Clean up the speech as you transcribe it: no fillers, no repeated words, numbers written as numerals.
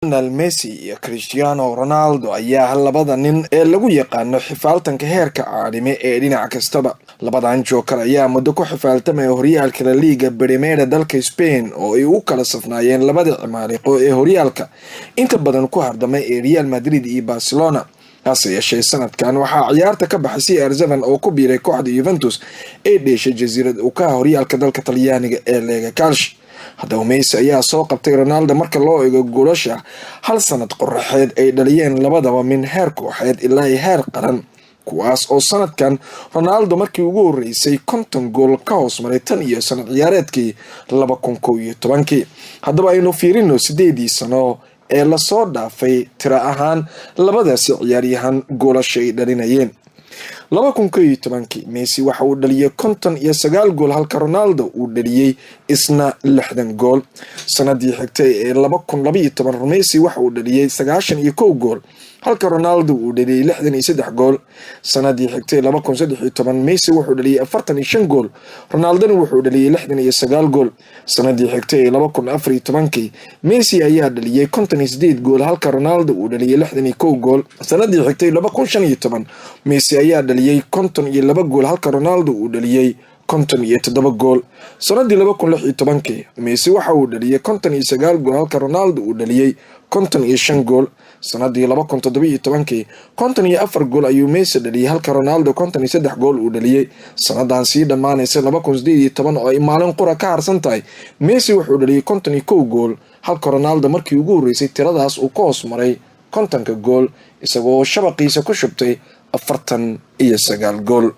Lionel Messi iyo Cristiano Ronaldo ayaa labada nin ee lagu yaqaano xifaaltanka heerka caalami ee dhinac kastaba. Labadan joker ayaa muddo ku xifaaltamay horyaalka La Liga Primera dalka Spain oo ay u kala safnaayeen labada cimaaliqo ee horyaalka inta badan ku hardamay ee Real Madrid iyo Barcelona. hase yeeshee sanadkan waxaa ciyaarta ka baxay CR7 oo ku biiray kooxda Juventus ee dheeshay jasiirad u ka horyaalka dalka Talyaaniga ee Lega Calcio. haddaba Messi ayaa soo qabtay Ronaldo marka loo eego goolasha hal sanad qoraxeed ay dhaliyeen labadaba min heer kooxeed ilaa heer qaran, kuwaas oo sanadkan Ronaldo markii ugu horeysay 50 gool ka hoos maray tan iyo sanad ciyaareedkii 2011. haddaba aynu fiirino 8 sano ee la soo dhaafay tira ahaan labadaasi ciyaaryahan goolasha ay dhalinayeen. 2011 Messi waxa uu dhaliyay 59 gool halka Ronaldo uu dhaliyay isna 60 gool. sanadii xigtay ee 2012 Messi waxa uu dhaliyay 91 gool halka Ronaldo uu dhaliyay 63 gool. sanadii xigtay 2013 Messi wuxuu dhaliyay 45 gool, Ronaldo wuxuu dhaliyay 69 gool. sanadii xigtay 2014 Messi ayaa dhaliyay 58 gool halka Ronaldo uu dhaliyay 61 gool. sanadii xigtay 2015 Messi ayaa dhaliyay 52 gool halka Ronaldo uu dhaliyay 57 gool. sanadii 2016 Messi waxa uu dhaliyay 59 gool halka Ronaldo uu dhaliyay 55 gool. sanadii 2017 54 gool ayuu Messi dhaliyay halka Ronaldo 53 gool uu dhaliyay. sanadan sii dhamaanaysa 2018 oo ay maalin qura ka harsan tahay Messi wuxuu dhaliyay 51 gool halka Ronaldo markii ugu horeysay tiradaas uu ka hoos maray 50 gool isagoo shabaqiisa ku shubtay 49 gool.